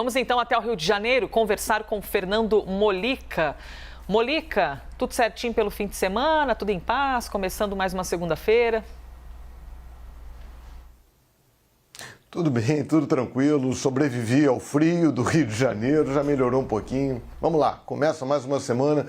Vamos então até o Rio de Janeiro conversar com Fernando Molica. Molica, tudo certinho pelo fim de semana, tudo em paz, começando mais uma segunda-feira? Tudo bem, tudo tranquilo, sobrevivi ao frio do Rio de Janeiro, já melhorou um pouquinho. Vamos lá, começa mais uma semana.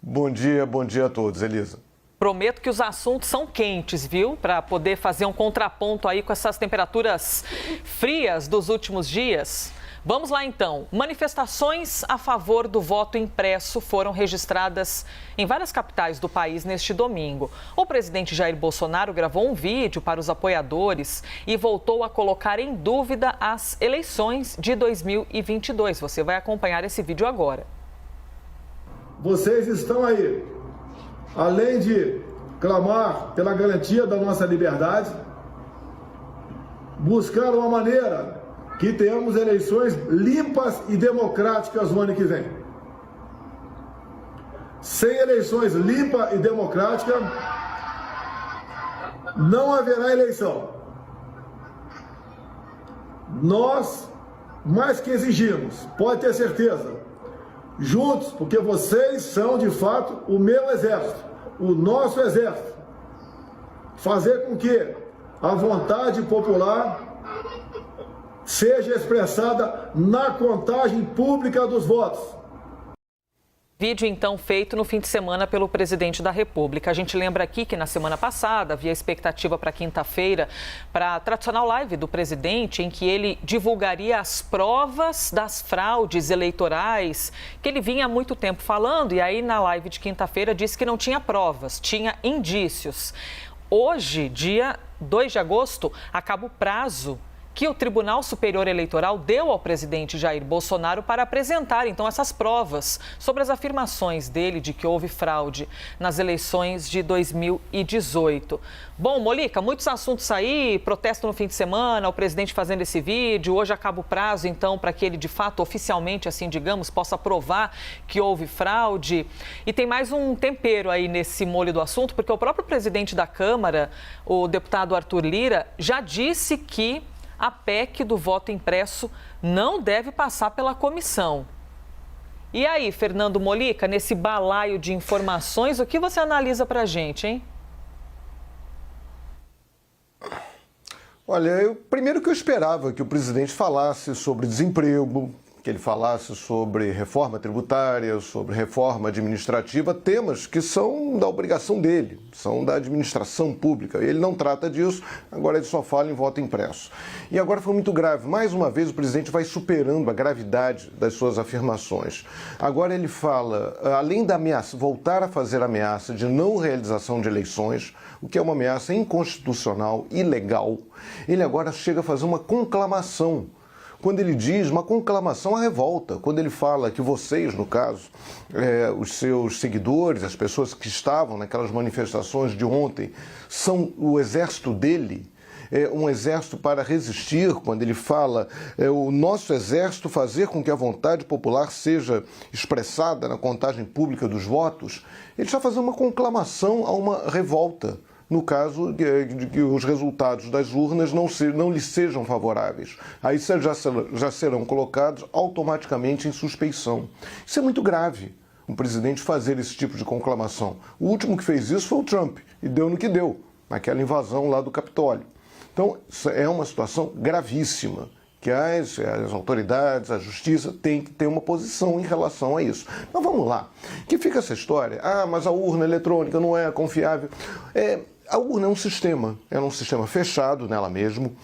Bom dia a todos, Elisa. Prometo que os assuntos são quentes, viu? Para poder fazer um contraponto aí com essas temperaturas frias dos últimos dias. Vamos lá então. Manifestações a favor do voto impresso foram registradas em várias capitais do país neste domingo. O presidente Jair Bolsonaro gravou um vídeo para os apoiadores e voltou a colocar em dúvida as eleições de 2022. Você vai acompanhar esse vídeo agora. Vocês estão aí, além de clamar pela garantia da nossa liberdade, buscar uma maneira que tenhamos eleições limpas e democráticas no ano que vem. Sem eleições limpas e democráticas, não haverá eleição. Nós, mais que exigimos, pode ter certeza, juntos, porque vocês são de fato o meu exército, o nosso exército, fazer com que a vontade popular seja expressada na contagem pública dos votos. Vídeo, então, feito no fim de semana pelo presidente da República. A gente lembra aqui que na semana passada havia expectativa para quinta-feira para a tradicional live do presidente, em que ele divulgaria as provas das fraudes eleitorais, que ele vinha há muito tempo falando, e aí na live de quinta-feira disse que não tinha provas, tinha indícios. Hoje, dia 2 de agosto, acaba o prazo que o Tribunal Superior Eleitoral deu ao presidente Jair Bolsonaro para apresentar, então, essas provas sobre as afirmações dele de que houve fraude nas eleições de 2018. Bom, Molica, muitos assuntos aí, protesto no fim de semana, o presidente fazendo esse vídeo, hoje acaba o prazo, então, para que ele, de fato, oficialmente, assim, digamos, possa provar que houve fraude. E tem mais um tempero aí nesse molho do assunto, porque o próprio presidente da Câmara, o deputado Arthur Lira, já disse que a PEC do voto impresso não deve passar pela comissão. E aí, Fernando Molica, nesse balaio de informações, o que você analisa para a gente, hein? Olha, primeiro que eu esperava que o presidente falasse sobre desemprego, que ele falasse sobre reforma tributária, sobre reforma administrativa, temas que são da obrigação dele, são da administração pública. Ele não trata disso, agora ele só fala em voto impresso. E agora foi muito grave. Mais uma vez o presidente vai superando a gravidade das suas afirmações. Agora ele fala, além da ameaça, voltar a fazer ameaça de não realização de eleições, o que é uma ameaça inconstitucional, ilegal, ele agora chega a fazer uma conclamação. Quando ele diz uma conclamação à revolta, quando ele fala que vocês, no caso, os seus seguidores, as pessoas que estavam naquelas manifestações de ontem, são o exército dele, um exército para resistir, quando ele fala o nosso exército fazer com que a vontade popular seja expressada na contagem pública dos votos, ele está fazendo uma conclamação a uma revolta, no caso de que os resultados das urnas não lhes sejam favoráveis. Aí já serão colocados automaticamente em suspeição. Isso é muito grave, um presidente fazer esse tipo de conclamação. O último que fez isso foi o Trump, e deu no que deu, naquela invasão lá do Capitólio. Então, isso é uma situação gravíssima, que as autoridades, a justiça tem que ter uma posição em relação a isso. Mas vamos lá, que fica essa história, mas a urna eletrônica não é confiável. A urna é um sistema fechado nela mesmo,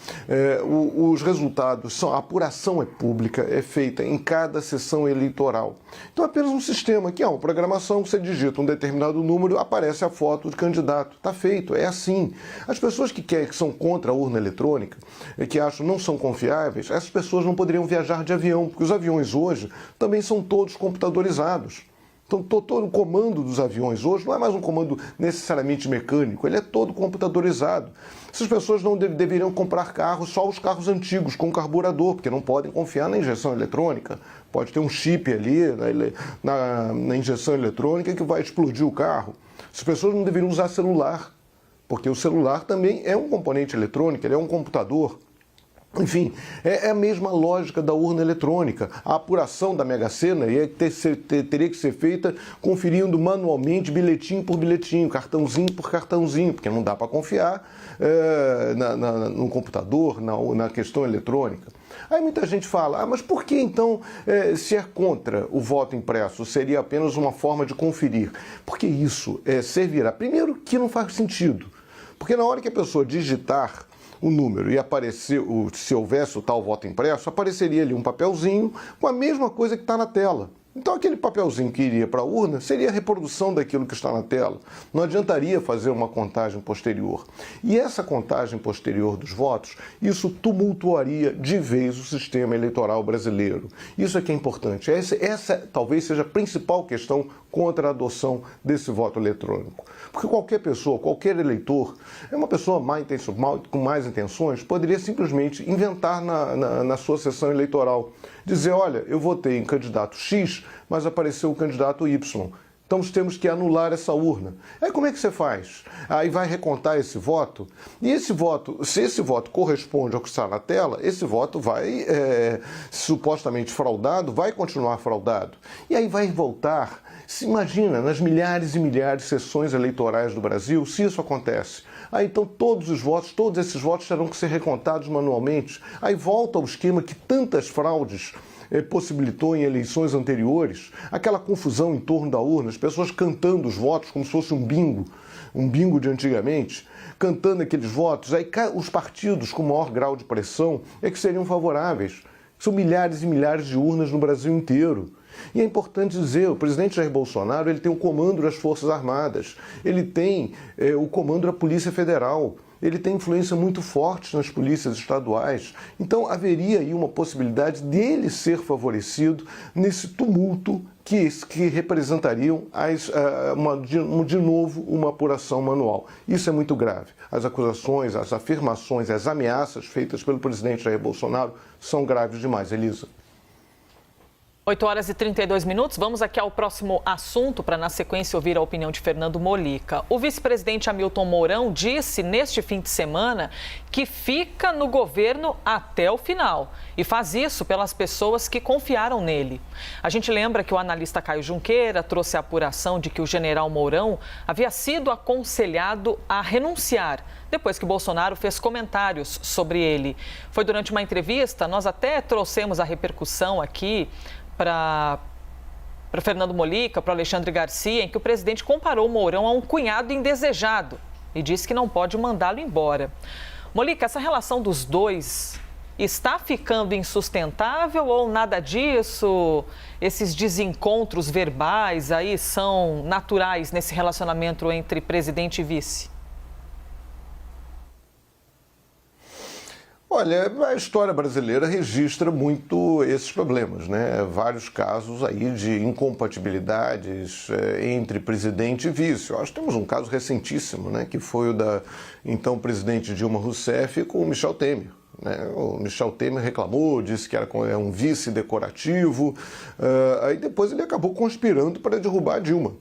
os resultados, a apuração é pública, é feita em cada sessão eleitoral. Então é apenas um sistema que uma programação, você digita um determinado número, aparece a foto do candidato. Está feito, é assim. As pessoas que são contra a urna eletrônica, que acham não são confiáveis, essas pessoas não poderiam viajar de avião, porque os aviões hoje também são todos computadorizados. Então, todo o comando dos aviões hoje não é mais um comando necessariamente mecânico, ele é todo computadorizado. Essas pessoas não deveriam comprar carros, só os carros antigos, com carburador, porque não podem confiar na injeção eletrônica. Pode ter um chip ali na injeção eletrônica que vai explodir o carro. As pessoas não deveriam usar celular, porque o celular também é um componente eletrônico, ele é um computador. Enfim, é a mesma lógica da urna eletrônica. A apuração da Mega Sena teria que ser feita conferindo manualmente, bilhetinho por bilhetinho, cartãozinho por cartãozinho, porque não dá para confiar no computador, na questão eletrônica. Aí muita gente fala, mas por que então se é contra o voto impresso? Seria apenas uma forma de conferir. Porque isso servirá, primeiro, que não faz sentido. Porque na hora que a pessoa digitar o número e aparecer, se houvesse o tal voto impresso, apareceria ali um papelzinho com a mesma coisa que está na tela. Então aquele papelzinho que iria para a urna seria a reprodução daquilo que está na tela. Não adiantaria fazer uma contagem posterior. E essa contagem posterior dos votos, isso tumultuaria de vez o sistema eleitoral brasileiro. Isso é que é importante. Essa talvez seja a principal questão contra a adoção desse voto eletrônico. Porque qualquer pessoa, qualquer eleitor, é uma pessoa com mais intenções, poderia simplesmente inventar na sua sessão eleitoral. Dizer, olha, eu votei em candidato X, mas apareceu o candidato Y. Então temos que anular essa urna. Aí como é que você faz? Aí vai recontar esse voto, e esse voto, se esse voto corresponde ao que está na tela, esse voto vai, supostamente fraudado, vai continuar fraudado. E aí vai voltar. Se imagina, nas milhares e milhares de sessões eleitorais do Brasil, se isso acontece. Aí então todos esses votos terão que ser recontados manualmente. Aí volta ao esquema que tantas fraudes possibilitou em eleições anteriores, aquela confusão em torno da urna, as pessoas cantando os votos como se fosse um bingo de antigamente, cantando aqueles votos. Aí os partidos com maior grau de pressão é que seriam favoráveis. São milhares e milhares de urnas no Brasil inteiro. E é importante dizer, o presidente Jair Bolsonaro ele tem o comando das Forças Armadas, ele tem o comando da Polícia Federal, ele tem influência muito forte nas polícias estaduais. Então haveria aí uma possibilidade dele ser favorecido nesse tumulto que representariam de novo uma apuração manual. Isso é muito grave. As acusações, as afirmações, as ameaças feitas pelo presidente Jair Bolsonaro são graves demais, Elisa. 8h32. Vamos aqui ao próximo assunto para, na sequência, ouvir a opinião de Fernando Mollica. O vice-presidente Hamilton Mourão disse neste fim de semana que fica no governo até o final e faz isso pelas pessoas que confiaram nele. A gente lembra que o analista Caio Junqueira trouxe a apuração de que o general Mourão havia sido aconselhado a renunciar depois que Bolsonaro fez comentários sobre ele. Foi durante uma entrevista, nós até trouxemos a repercussão aqui para Fernando Mollica, para Alexandre Garcia, em que o presidente comparou o Mourão a um cunhado indesejado e disse que não pode mandá-lo embora. Mollica, essa relação dos dois está ficando insustentável ou nada disso? Esses desencontros verbais aí são naturais nesse relacionamento entre presidente e vice? Olha, a história brasileira registra muito esses problemas, né? Vários casos aí de incompatibilidades entre presidente e vice. Eu acho que temos um caso recentíssimo, né? Que foi o da então presidente Dilma Rousseff com o Michel Temer. O Michel Temer reclamou, disse que era um vice decorativo, aí depois ele acabou conspirando para derrubar a Dilma.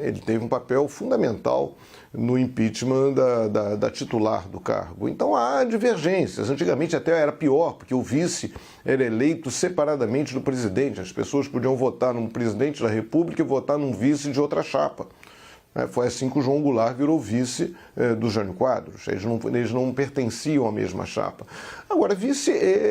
Ele teve um papel fundamental no impeachment da titular do cargo. Então há divergências. Antigamente até era pior, porque o vice era eleito separadamente do presidente. As pessoas podiam votar num presidente da República e votar num vice de outra chapa. Foi assim que o João Goulart virou vice do Jânio Quadros. Eles não pertenciam à mesma chapa. Agora,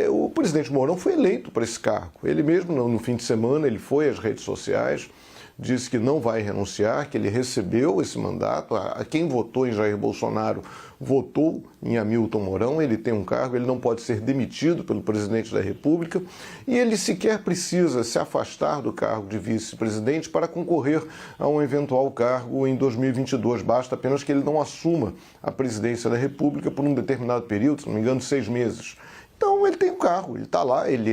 o presidente Mourão foi eleito para esse cargo. Ele mesmo, no fim de semana, ele foi às redes sociais, disse que não vai renunciar, que ele recebeu esse mandato. Quem votou em Jair Bolsonaro votou em Hamilton Mourão, ele tem um cargo, ele não pode ser demitido pelo presidente da República e ele sequer precisa se afastar do cargo de vice-presidente para concorrer a um eventual cargo em 2022. Basta apenas que ele não assuma a presidência da República por um determinado período, se não me engano, 6 meses. Então ele tem um cargo, ele está lá, ele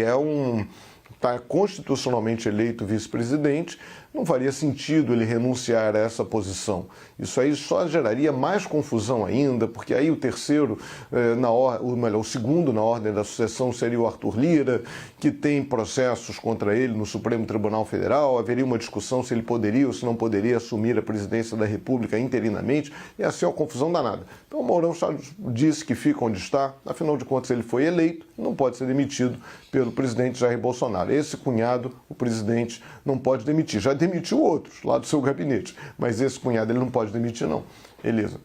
está constitucionalmente eleito vice-presidente, Não faria sentido ele renunciar a essa posição. Isso aí só geraria mais confusão ainda, porque aí o terceiro, o segundo na ordem da sucessão seria o Arthur Lira, que tem processos contra ele no Supremo Tribunal Federal, haveria uma discussão se ele poderia ou se não poderia assumir a presidência da República interinamente, e assim é uma confusão danada. Então o Mourão disse que fica onde está, afinal de contas ele foi eleito, não pode ser demitido pelo presidente Jair Bolsonaro. Esse cunhado, o presidente não pode demitir. Já demitiu outros lá do seu gabinete, mas esse cunhado ele não pode demitir, não. Elisa.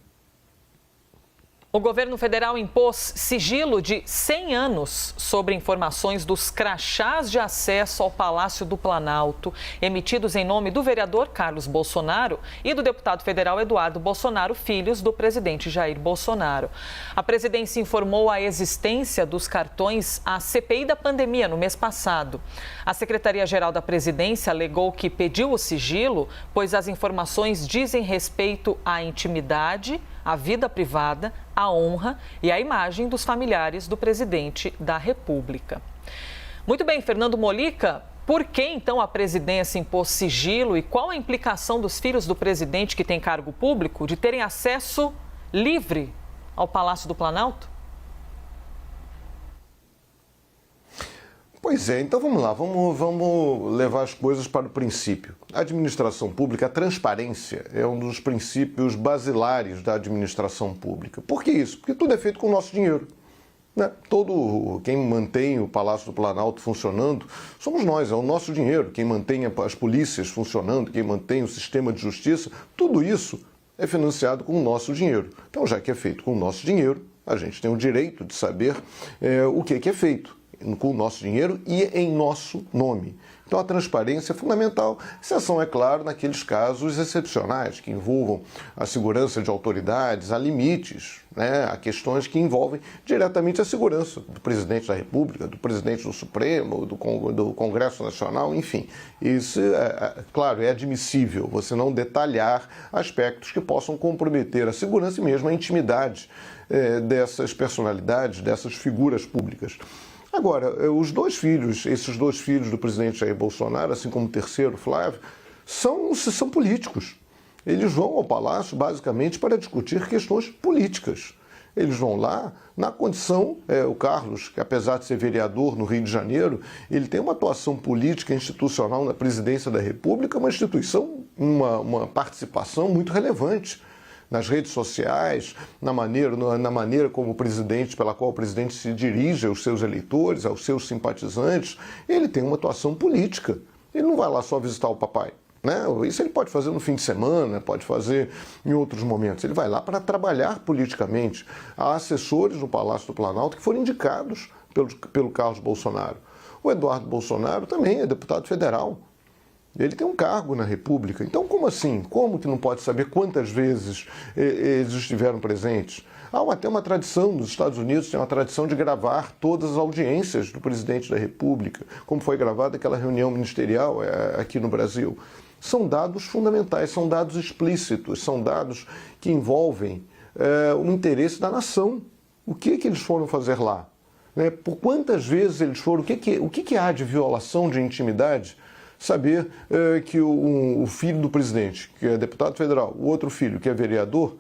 O governo federal impôs sigilo de 100 anos sobre informações dos crachás de acesso ao Palácio do Planalto, emitidos em nome do vereador Carlos Bolsonaro e do deputado federal Eduardo Bolsonaro, filhos do presidente Jair Bolsonaro. A presidência informou a existência dos cartões à CPI da pandemia no mês passado. A Secretaria-Geral da Presidência alegou que pediu o sigilo, pois as informações dizem respeito à intimidade, à vida privada, à honra e à imagem dos familiares do presidente da República. Muito bem, Fernando Molica, por que então a presidência impôs sigilo e qual a implicação dos filhos do presidente que tem cargo público de terem acesso livre ao Palácio do Planalto? Pois é, então vamos lá, vamos levar as coisas para o princípio. A administração pública, a transparência é um dos princípios basilares da administração pública. Por que isso? Porque tudo é feito com o nosso dinheiro. Né? Quem mantém o Palácio do Planalto funcionando somos nós, é o nosso dinheiro. Quem mantém as polícias funcionando, quem mantém o sistema de justiça, tudo isso é financiado com o nosso dinheiro. Então, já que é feito com o nosso dinheiro, a gente tem o direito de saber o que é feito com o nosso dinheiro e em nosso nome. Então a transparência é fundamental, exceção, é claro, naqueles casos excepcionais que envolvam a segurança de autoridades, há limites, né? Há questões que envolvem diretamente a segurança do presidente da República, do presidente do Supremo, do Congresso Nacional, enfim. Isso, claro, é admissível você não detalhar aspectos que possam comprometer a segurança e mesmo a intimidade dessas personalidades, dessas figuras públicas. Agora, esses dois filhos do presidente Jair Bolsonaro, assim como o terceiro, Flávio, são políticos. Eles vão ao Palácio basicamente para discutir questões políticas. Eles vão lá na condição, o Carlos, que apesar de ser vereador no Rio de Janeiro, ele tem uma atuação política institucional na presidência da República, uma instituição, uma participação muito relevante nas redes sociais, na maneira como pela qual o presidente se dirige aos seus eleitores, aos seus simpatizantes. Ele tem uma atuação política. Ele não vai lá só visitar o papai, né? Isso ele pode fazer no fim de semana, pode fazer em outros momentos. Ele vai lá para trabalhar politicamente. Há assessores no Palácio do Planalto que foram indicados pelo Carlos Bolsonaro. O Eduardo Bolsonaro também é deputado federal. Ele tem um cargo na República. Então, como assim? Como que não pode saber quantas vezes eles estiveram presentes? Há até uma tradição, nos Estados Unidos tem uma tradição de gravar todas as audiências do presidente da República, como foi gravada aquela reunião ministerial aqui no Brasil. São dados fundamentais, são dados explícitos, são dados que envolvem o interesse da nação. O que eles foram fazer lá? Né? Por quantas vezes eles foram? O que há de violação de intimidade? Saber que o filho do presidente, que é deputado federal, o outro filho, que é vereador,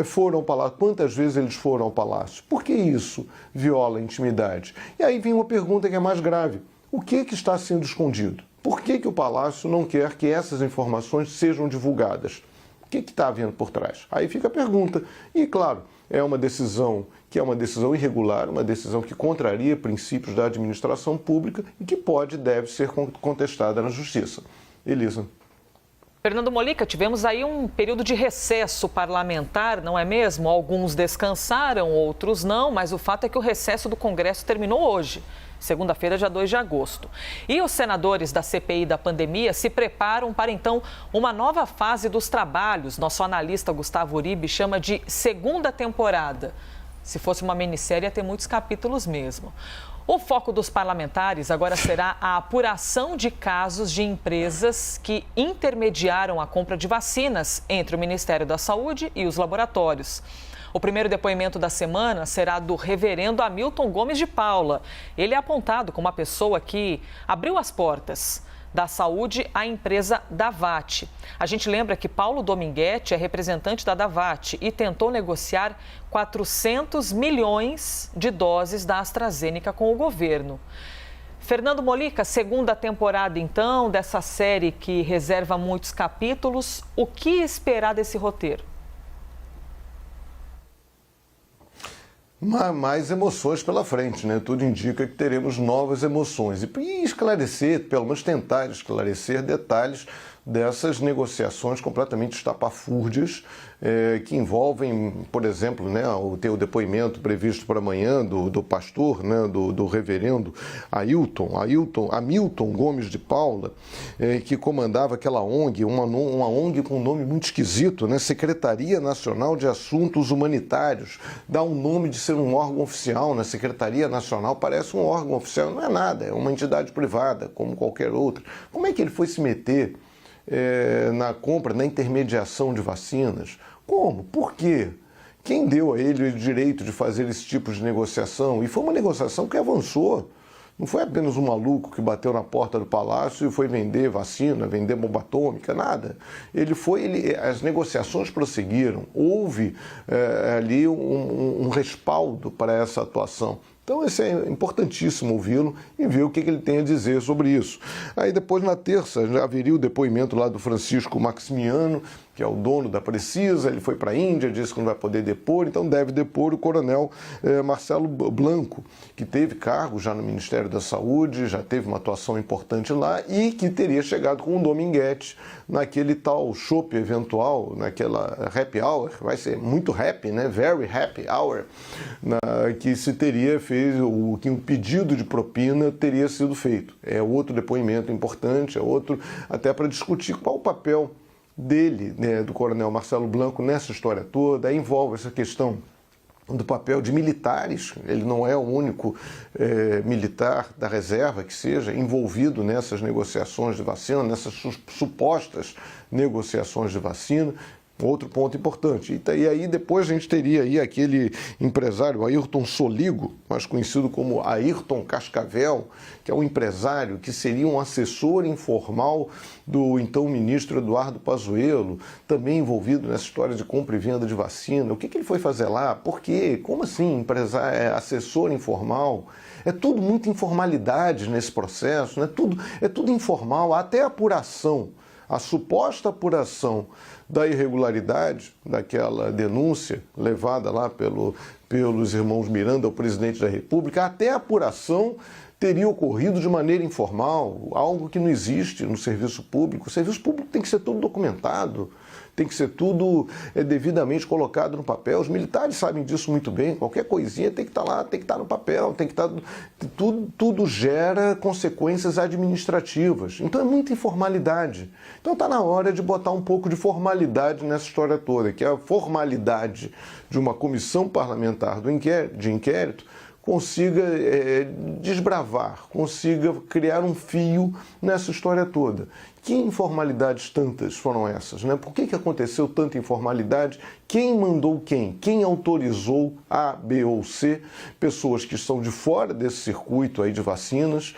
foram ao palácio. Quantas vezes eles foram ao palácio? Por que isso viola a intimidade? E aí vem uma pergunta que é mais grave. O que está sendo escondido? Por que o palácio não quer que essas informações sejam divulgadas? O que está havendo por trás? Aí fica a pergunta. E, claro, é uma decisão que é uma decisão irregular, uma decisão que contraria princípios da administração pública e que deve ser contestada na Justiça. Elisa. Fernando Molica, tivemos aí um período de recesso parlamentar, não é mesmo? Alguns descansaram, outros não, mas o fato é que o recesso do Congresso terminou hoje, segunda-feira, dia 2 de agosto. E os senadores da CPI da pandemia se preparam para, então, uma nova fase dos trabalhos. Nosso analista Gustavo Uribe chama de segunda temporada. Se fosse uma minissérie, ia ter muitos capítulos mesmo. O foco dos parlamentares agora será a apuração de casos de empresas que intermediaram a compra de vacinas entre o Ministério da Saúde e os laboratórios. O primeiro depoimento da semana será do reverendo Hamilton Gomes de Paula. Ele é apontado como uma pessoa que abriu as portas da Saúde à empresa Davat. A gente lembra que Paulo Dominguete é representante da Davat e tentou negociar 400 milhões de doses da AstraZeneca com o governo. Fernando Molica, segunda temporada então dessa série que reserva muitos capítulos. O que esperar desse roteiro? Mais emoções pela frente, né? Tudo indica que teremos novas emoções. E esclarecer, pelo menos tentar esclarecer detalhes dessas negociações completamente estapafúrdias que envolvem, por exemplo, né, o depoimento previsto para amanhã do pastor, né, do reverendo Hamilton Gomes de Paula, que comandava aquela ONG, uma ONG com um nome muito esquisito, né, Secretaria Nacional de Assuntos Humanitários. Dá um nome de ser um órgão oficial, né? Secretaria Nacional parece um órgão oficial, não é nada, é uma entidade privada, como qualquer outra. Como é que ele foi se meter na compra, na intermediação de vacinas? Como? Por quê? Quem deu a ele o direito de fazer esse tipo de negociação? E foi uma negociação que avançou. Não foi apenas um maluco que bateu na porta do palácio e foi vender vacina, vender bomba atômica, nada. As negociações prosseguiram. Houve ali um respaldo para essa atuação. Então, é importantíssimo ouvi-lo e ver o que ele tem a dizer sobre isso. Aí, depois, na terça, já haveria o depoimento lá do Francisco Maximiano, que é o dono da Precisa. Ele foi para a Índia, disse que não vai poder depor, então deve depor o coronel Marcelo Blanco, que teve cargo já no Ministério da Saúde, já teve uma atuação importante lá e que teria chegado com o Dominguete naquele tal chopp eventual, naquela happy hour, vai ser muito happy, né? Very happy hour, que se teria feito, que um pedido de propina teria sido feito. É outro depoimento importante, é outro até para discutir qual o papel dele, né, do coronel Marcelo Blanco nessa história toda. Aí envolve essa questão do papel de militares. Ele não é o único militar da reserva que seja envolvido nessas negociações de vacina, nessas supostas negociações de vacina. Outro ponto importante. E aí depois a gente teria aí aquele empresário Ayrton Soligo, mais conhecido como Ayrton Cascavel, que é um empresário que seria um assessor informal do então ministro Eduardo Pazuello, também envolvido nessa história de compra e venda de vacina. O que ele foi fazer lá? Por quê? Como assim assessor informal? É tudo muita informalidade nesse processo, né? É tudo informal, até a apuração. A suposta apuração da irregularidade daquela denúncia levada lá pelos irmãos Miranda ao presidente da República, até a apuração teria ocorrido de maneira informal, algo que não existe no serviço público. O serviço público tem que ser tudo documentado, tem que ser tudo devidamente colocado no papel. Os militares sabem disso muito bem. Qualquer coisinha tem que estar lá, tem que estar no papel, tem que estar... Tudo gera consequências administrativas. Então é muita informalidade. Então está na hora de botar um pouco de formalidade nessa história toda, que é a formalidade de uma comissão parlamentar de inquérito consiga desbravar, consiga criar um fio nessa história toda. Que informalidades tantas foram essas, né? Por que aconteceu tanta informalidade? Quem mandou quem? Quem autorizou A, B ou C, pessoas que estão de fora desse circuito aí de vacinas,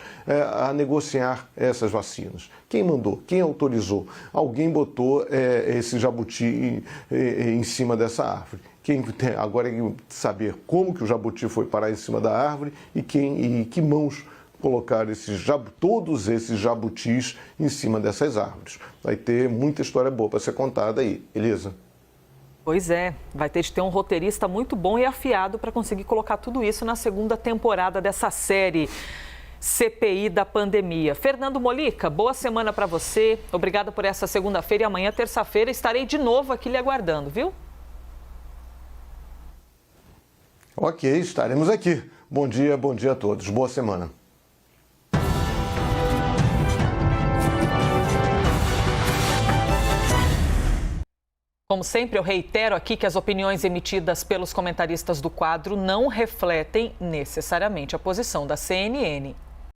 a negociar essas vacinas? Quem mandou? Quem autorizou? Alguém botou esse jabuti em cima dessa árvore. Agora é saber como que o jabuti foi parar em cima da árvore e que mãos colocar todos esses jabutis em cima dessas árvores. Vai ter muita história boa para ser contada aí. Elisa? Pois é, vai ter de ter um roteirista muito bom e afiado para conseguir colocar tudo isso na segunda temporada dessa série CPI da pandemia. Fernando Molica, boa semana para você. Obrigada por essa segunda-feira e amanhã, terça-feira, estarei de novo aqui lhe aguardando, viu? Ok, estaremos aqui. Bom dia a todos. Boa semana. Como sempre, eu reitero aqui que as opiniões emitidas pelos comentaristas do quadro não refletem necessariamente a posição da CNN.